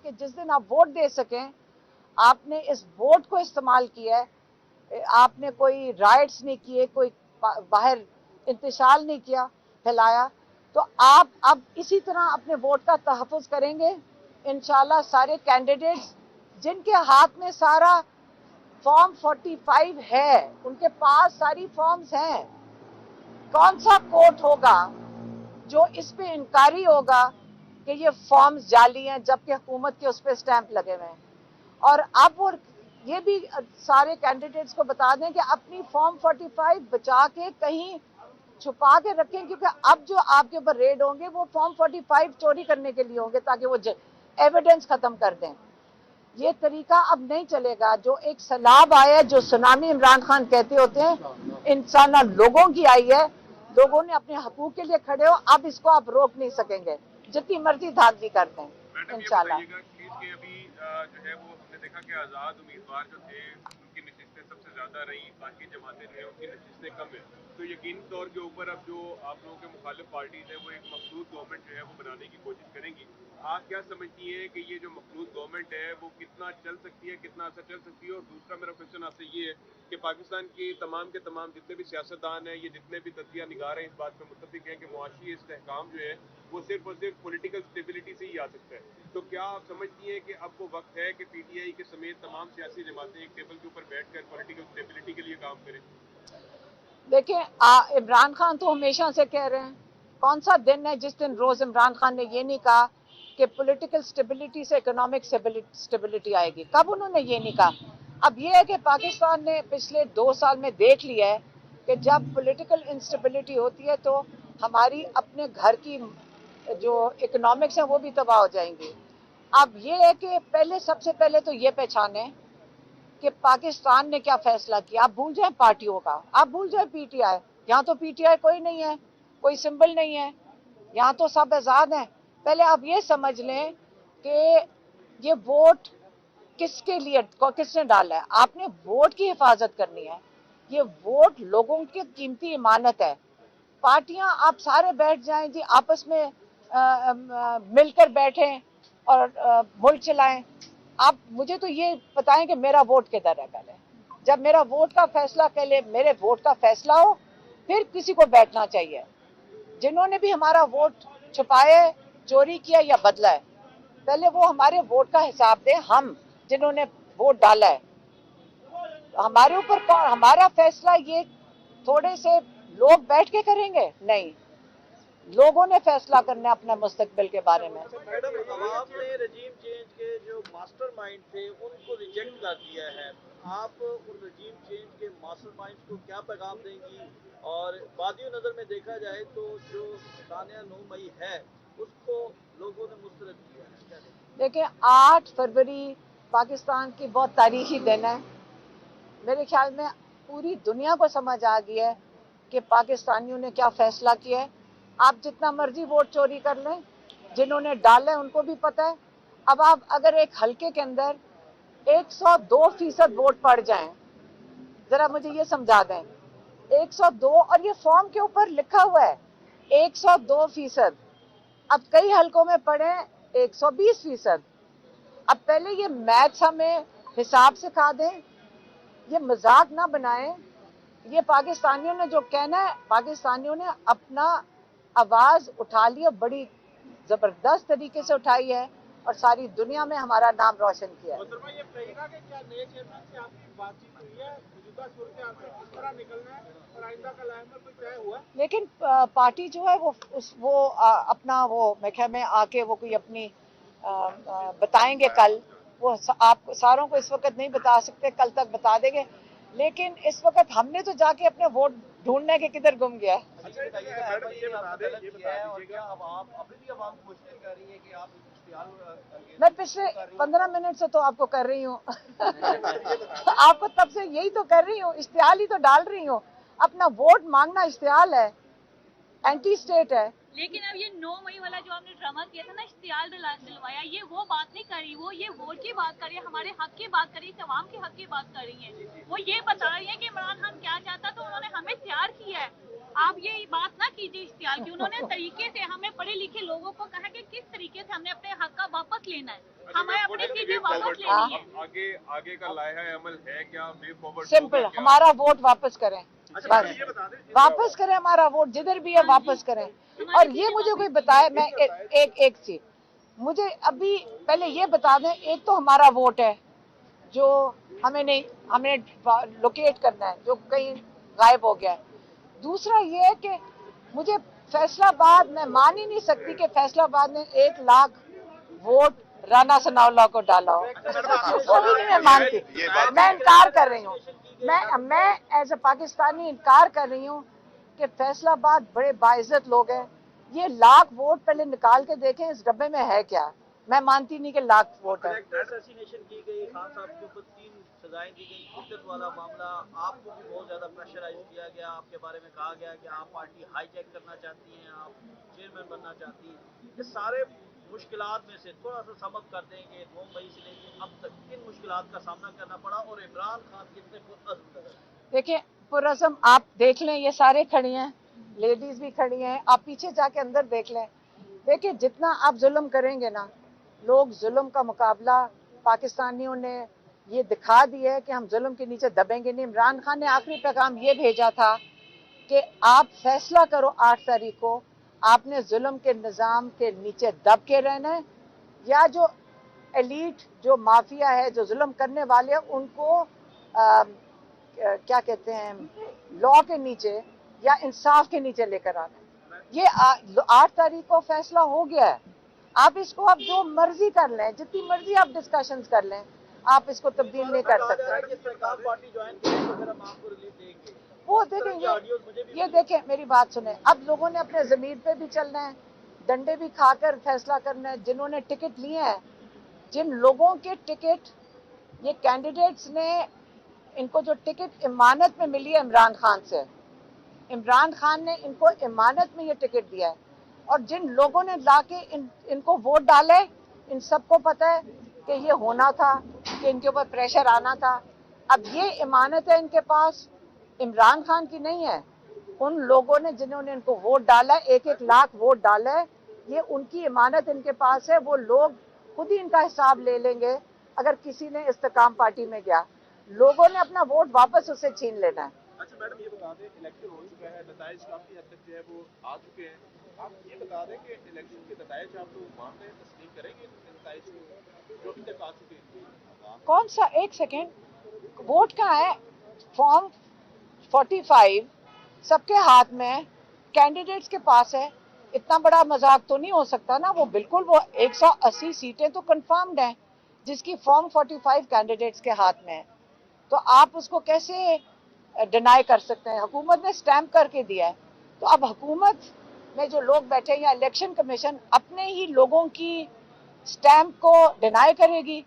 کہ جس دن آپ ووٹ دے سکیں آپ نے اس ووٹ کو استعمال کیا ہے، آپ نے کوئی رائٹس نہیں کیے، کوئی باہر انتشال نہیں کیا پھیلایا، تو آپ اب اسی طرح اپنے ووٹ کا تحفظ کریں گے انشاءاللہ۔ سارے کینڈیڈیٹس جن کے ہاتھ میں سارا فارم 45 ہے، ان کے پاس ساری فارمز ہیں، کون سا کورٹ ہوگا جو اس پہ انکاری ہوگا کہ یہ فارمز جعلی ہیں جبکہ حکومت کے اس پہ سٹیمپ لگے ہوئے ہیں؟ اور اب وہ یہ بھی سارے کینڈیڈیٹس کو بتا دیں کہ اپنی فارم 45 بچا کے کہیں چھپا کے رکھیں، کیونکہ اب جو آپ کے اوپر ریڈ ہوں گے وہ فارم 45 چوری کرنے کے لیے ہوں گے تاکہ وہ ایویڈنس ختم کر دیں۔ یہ طریقہ اب نہیں چلے گا۔ جو ایک سیلاب آیا، جو سونامی عمران خان کہتے ہوتے ہیں، انسانہ لوگوں کی آئی ہے، لوگوں نے اپنے حقوق کے لیے کھڑے ہو، اب اس کو آپ روک نہیں سکیں گے جتنی مرضی دھاندلی کرتے ہیں انشاءاللہ۔ کہ ابھی جو ہے وہ ہم نے دیکھا کہ آزاد امیدوار جو تھے ان کی نشستیں سب سے زیادہ رہی، باقی جماعتیں جو ہیں ان کی نشستیں کم ہیں، تو یقینی طور کے اوپر اب جو آپ لوگوں کے مخالف پارٹیز ہیں وہ ایک مخلوط گورنمنٹ جو ہے وہ بنانے کی کوشش کریں گی۔ آپ کیا سمجھتی ہیں کہ یہ جو مخلوط گورنمنٹ ہے وہ کتنا چل سکتی ہے، کتنا عرصہ چل سکتی ہے؟ اور دوسرا میرا کوشچن آپ سے یہ ہے کہ پاکستان کی تمام کے تمام جتنے بھی سیاستدان ہیں، یہ جتنے بھی تجزیہ نگار ہیں، اس بات پہ متفق ہیں کہ معاشی استحکام جو ہے وہ صرف اور صرف پولیٹیکل اسٹیبلٹی سے ہی آ سکتا ہے، تو کیا آپ سمجھتی ہیں کہ اب وہ وقت ہے کہ پی ٹی آئی کے سمیت تمام سیاسی جماعتیں ایک ٹیبل کے اوپر بیٹھ کر پولیٹیکل اسٹیبلٹی کے لیے کام کریں؟ دیکھیں عمران خان تو ہمیشہ سے کہہ رہے ہیں، کون سا دن ہے جس دن روز عمران خان نے یہ نہیں کہا کہ پولیٹیکل سٹیبلٹی سے اکنامک سٹیبلٹی آئے گی؟ کب انہوں نے یہ نہیں کہا؟ اب یہ ہے کہ پاکستان نے پچھلے 2 سال میں دیکھ لیا ہے کہ جب پولیٹیکل انسٹیبلٹی ہوتی ہے تو ہماری اپنے گھر کی جو اکنامکس ہیں وہ بھی تباہ ہو جائیں گی۔ اب یہ ہے کہ سب سے پہلے تو یہ پہچانیں کہ پاکستان نے کیا فیصلہ کیا۔ آپ بھول جائیں پارٹیوں کا، آپ بھول جائیں پی ٹی آئی، یہاں تو پی ٹی آئی کوئی نہیں ہے، کوئی سمبل نہیں ہے، یہاں تو سب آزاد ہیں۔ پہلے آپ یہ سمجھ لیں کہ یہ ووٹ کس کے لیے، کس نے ڈالا ہے۔ آپ نے ووٹ کی حفاظت کرنی ہے، یہ ووٹ لوگوں کی قیمتی امانت ہے۔ پارٹیاں آپ سارے بیٹھ جائیں جی، آپس میں مل کر بیٹھیں اور ملک چلائیں۔ آپ مجھے تو یہ بتائیں کہ میرا ووٹ کدھر ہے؟ پہلے جب میرا ووٹ کا فیصلہ، پہلے میرے ووٹ کا فیصلہ ہو پھر کسی کو بیٹھنا چاہیے۔ جنہوں نے بھی ہمارا ووٹ چھپایا، چوری کیا یا بدلا ہے، پہلے وہ ہمارے ووٹ کا حساب دیں۔ ہم جنہوں نے ووٹ ڈالا ہے ہمارے اوپر، ہمارا فیصلہ یہ تھوڑے سے لوگ بیٹھ کے کریں گے؟ نہیں، لوگوں نے فیصلہ کرنا ہے اپنے مستقبل کے بارے میں۔ میڈم، عوام نے رجیم چینج کے جو ماسٹر مائنڈ تھے ان کو ریجیکٹ کر دیا ہے، آپ ان رجیم چینج کے ماسٹر مائنڈ کو کیا پیغام دیں گی؟ اور بادی نظر میں دیکھا جائے تو جو ثانیہ 9 مئی ہے اس کو لوگوں نے مسترد کیا ہے، کیا کہیں گے؟ دیکھیں 8 فروری پاکستان کی بہت تاریخی دن ہے۔ میرے خیال میں پوری دنیا کو سمجھ آ گئی ہے کہ پاکستانیوں نے کیا فیصلہ کیا ہے۔ آپ جتنا مرضی ووٹ چوری کر لیں، جنہوں نے ڈالے ان کو بھی پتہ ہے۔ اب آپ اگر ایک حلقے کے اندر 102% ووٹ پڑ جائیں، ذرا مجھے یہ سمجھا دیں، 102، اور یہ فارم کے اوپر لکھا ہوا ہے 102%، اب کئی حلقوں میں پڑے 120%۔ اب پہلے یہ میتھس ہمیں حساب سکھا دیں، یہ مذاق نہ بنائیں۔ یہ پاکستانیوں نے جو کہنا ہے، پاکستانیوں نے اپنا آواز اٹھا لی، بڑی زبردست طریقے سے اٹھائی ہے اور ساری دنیا میں ہمارا نام روشن کیا ہے۔ محترمہ یہ کہیے گا کہ کیا نئے چیئرمین سے آپ کی بات چیت ہوئی ہے؟ موجودہ صورتحال سے کس طرح نکلنا ہے اور آئندہ کا لائحہ میں کوئی طے ہوا ہے؟ لیکن پارٹی جو ہے وہ اپنا وہ میں خیال میں آ کے وہ کوئی اپنی بتائیں گے کل، وہ آپ ساروں کو اس وقت نہیں بتا سکتے، کل تک بتا دیں گے۔ لیکن اس وقت ہم نے تو جا کے اپنے ووٹ ڈھونڈنے کے کدھر گم گیا ہے۔ میں پچھلے 15 منٹ سے تو آپ کو کر رہی ہوں آپ کو تب سے یہی تو کر رہی ہوں، اشتعال ہی تو ڈال رہی ہوں۔ اپنا ووٹ مانگنا اشتعال ہے، اینٹی اسٹیٹ ہے۔ لیکن اب یہ 9 مئی والا جو آپ نے ڈرامہ کیا تھا نا، اشتعال دلوایا، یہ وہ بات نہیں کر رہی، وہ یہ ووٹ کی بات کر رہی ہے، ہمارے حق کی بات کر رہی ہے، عوام کے حق کی بات کر رہی ہیں۔ وہ یہ بتا رہی ہیں کہ عمران خان کیا چاہتا تو انہوں نے ہمیں تیار کیا ہے۔ आप ये बात ना कीजिए इश्तियाल की। उन्होंने तरीके से हमें पढ़े लिखे लोगों को कहा कि किस तरीके से हमने अपने हक का वापस लेना है, हमें अपनी चीजें वापस लेनी है। आगे का लाया अमल है क्या, वे फॉरवर्ड सिंपल, हमारा वोट वापस करें, अच्छा, बस ये बता दें वापस करें, हमारा वोट जिधर भी है वापस करें। और ये मुझे कोई बताए, मैं एक चीज मुझे अभी पहले ये बता दें, एक तो हमारा वोट है जो हमें लोकेट करना है, जो कहीं गायब हो गया है। दूसरा ये है कि मुझे फैसलाबाद, मैं मान ही नहीं सकती कि फैसलाबाद ने 1 लाख वोट राना सनाउल्लाह को डाला हो, वो भी नहीं मैं मानती, मैं इनकार कर रही हूँ, मैं एज ए पाकिस्तानी इनकार कर रही हूँ कि फैसलाबाद बड़े बाइज्जत लोग हैं। ये लाख वोट पहले निकाल के देखें इस डब्बे में है क्या, मैं मानती नहीं कि लाख वोट है। असैसिनेशन की गई, खान साहब के ऊपर 3 सजाएं दी गई, इज्जत वाला मामला, आपको भी बहुत ज्यादा प्रेशराइज किया गया, आपके बारे में कहा गया कि आप पार्टी हाईजैक करना चाहती हैं, आप चेयरमैन बनना चाहती हैं। ये सारे मुश्किलात में से थोड़ा सा समअप कर देंगे, 9 मई से लेकर अब तक किन मुश्किलात का सामना करना पड़ा और इमरान खान कितने पुरअज़्म नजर आए? देखिए पुरअज़्म आप देख लें, ये सारे खड़ी हैं, लेडीज भी खड़ी हैं, आप पीछे जाके अंदर देख लें। देखिए जितना आप जुल्म करेंगे ना, लोग जुल्म का मुकाबला, पाकिस्तानियों ने ये दिखा दिया है कि हम जुल्म के नीचे दबेंगे नहीं। इमरान खान ने आखिरी पैगाम ये भेजा था कि आप फैसला करो 8 तारीख को, आपने जुल्म के निज़ाम के नीचे दब के रहना है या जो एलीट, जो माफिया है, जो जुल्म करने वाले हैं, उनको क्या कहते हैं, लॉ के नीचे या इंसाफ के नीचे लेकर आना है। ये 8 तारीख को फैसला हो गया है। आप इसको आप जो मर्जी कर लें, जितनी मर्जी आप डिस्कशंस कर लें, आप इसको तब्दील नहीं कर सकते। पार्टी ज्वाइन करें तो फिर हम आपको रिलीफ देंगे। वो देखें, ये देखें, मेरी बात सुने, अब लोगों ने अपने जमीन पे भी चलना है, डंडे भी खाकर फैसला करना है। जिन्होंने टिकट लिए हैं, जिन लोगों के टिकट, ये कैंडिडेट्स ने, इनको जो टिकट इमानत में मिली है इमरान खान से, इमरान खान ने इनको इमानत में ये टिकट दिया है, और जिन लोगों ने लाके इनको वोट डाले, इन सबको पता है कि ये होना था, कि इनके ऊपर प्रेशर आना था। अब ये इमानत है इनके पास, इमरान खान की नहीं है। उन लोगों ने जिन्होंने इनको वोट डाला, 1-1 लाख वोट डाला है, ये उनकी इमानत इनके पास है। वो लोग खुद ही इनका हिसाब ले लेंगे अगर किसी ने इस्तेकाम पार्टी में गया। लोगों ने अपना वोट वापस उससे छीन लेना है। अच्छा मैडम, ये बता दें, इलेक्शन हो चुका है, नताइज काफी हद तक जो है वो आ चुके हैं। आप ये बता दें कि इलेक्शन के नताइज आप लोग मान रहे हैं, तस्लीम करेंगे नताइज को जो अभी तक आ चुके हैं? कौन सा, एक सेकेंड, वोट कहाँ है? फॉर्म 45 सबके हाथ में, कैंडिडेट्स के पास है। इतना बड़ा मजाक तो नहीं हो सकता ना। वो बिल्कुल, वो 180 सीटें तो कंफर्म्ड हैं, जिसकी फॉर्म 45 कैंडिडेट्स के हाथ में है। तो आप उसको कैसे डिनाई कर सकते हैं? हुकूमत ने स्टैम्प करके दिया है, तो अब हुकूमत में जो लोग बैठे हैं या इलेक्शन कमीशन अपने ही लोगों की स्टैम्प को डिनाई करेगी?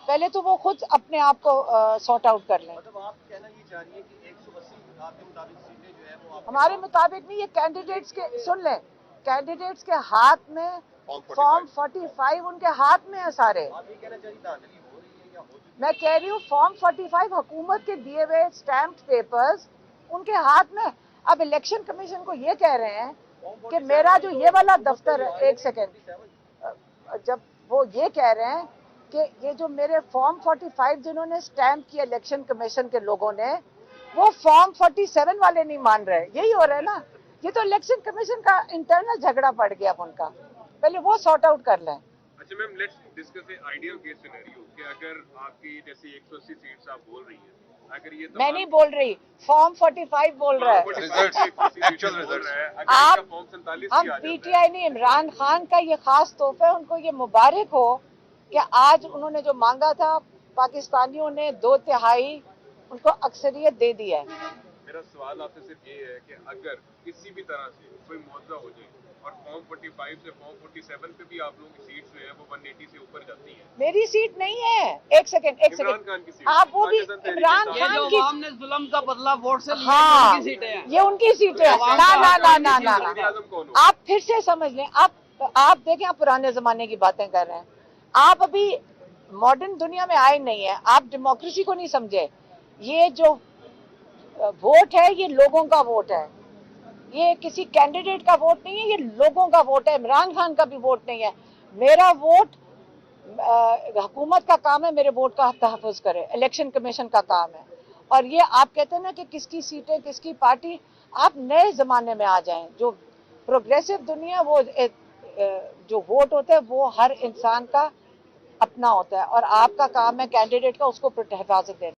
पहले तो वो खुद अपने आप को सॉर्ट आउट कर लें। मतलब आप कहना ये चाह रही है कि 180 आपके मुताबिक सीटें जो है वो आप हमारे मुताबिक नहीं, ये कैंडिडेट्स के, सुन लें, कैंडिडेट्स के हाथ में फॉर्म 45 उनके हाथ में है सारे। आप ये कहना चाहिए धांधली हो रही है या हो चुकी मैं कह रही हूँ फॉर्म 45 हुकूमत के दिए हुए स्टैम्प पेपर्स उनके हाथ में। अब इलेक्शन कमीशन को ये कह रहे हैं कि मेरा जो ये वाला दफ्तर है, एक सेकेंड, जब वो ये कह रहे हैं कि ये जो मेरे फॉर्म 45 जिन्होंने स्टैम्प किया इलेक्शन कमीशन के लोगों ने, वो फॉर्म 47 वाले नहीं मान रहे। यही हो रहा है ना। ये तो इलेक्शन कमीशन का इंटरनल झगड़ा पड़ गया अब उनका, पहले वो सॉर्ट आउट कर लें। अच्छा ma'am, let's discuss a ideal case scenario कि अगर आपकी जैसे 180 सीट्स आप बोल रही हैं, अगर ये मैं नहीं बोल रही, फॉर्म 45 बोल रहा है। एक्चुअल रिजल्ट है, अगर आप, इसका फॉर्म 47 हम भी आ जाता है, पीटीआई नहीं, इमरान खान का ये खास तोहफा है, उनको ये मुबारक हो कि आज उन्होंने जो मांगा था पाकिस्तानियों ने 2/3 उनको अक्सरियत दे दी है। मेरा सवाल आपसे सिर्फ ये है कि अगर किसी भी तरह से कोई मुआवजा हो जाए और फॉर्म 45 से फॉर्म 47 पे भी आप लोगों की सीट्स जो है वो 180 से ऊपर जाती हैं, मेरी सीट नहीं है। एक सेकेंड, इमरान खान की सीट, आप वो भी पाकिस्तान इमरान तहरीक खान इंसाफ, की, ने जुल्म का बदला वोट से हाँ, ये उनकी सीटें हैं। ना ना ना ना ना वज़ीर ना, आज़म कौन हो? आप फिर से समझ लें। आप देखें, आप पुराने जमाने की बातें कर रहे हैं। आप अभी मॉडर्न दुनिया में आए नहीं है, आप डेमोक्रेसी को नहीं समझे। ये जो वोट है, ये लोगों का वोट है। یہ کسی کینڈیڈیٹ کا ووٹ نہیں ہے, یہ لوگوں کا ووٹ ہے. عمران خان کا بھی ووٹ نہیں ہے. میرا ووٹ حکومت کا کام ہے میرے ووٹ کا تحفظ کرے, الیکشن کمیشن کا کام ہے. اور یہ آپ کہتے ہیں نا کہ کس کی سیٹیں کس کی پارٹی, آپ نئے زمانے میں آ جائیں. جو پروگریسو دنیا, وہ جو ووٹ ہوتا ہے وہ ہر انسان کا اپنا ہوتا ہے, اور آپ کا کام ہے کینڈیڈیٹ کا اس کو حفاظت دینا.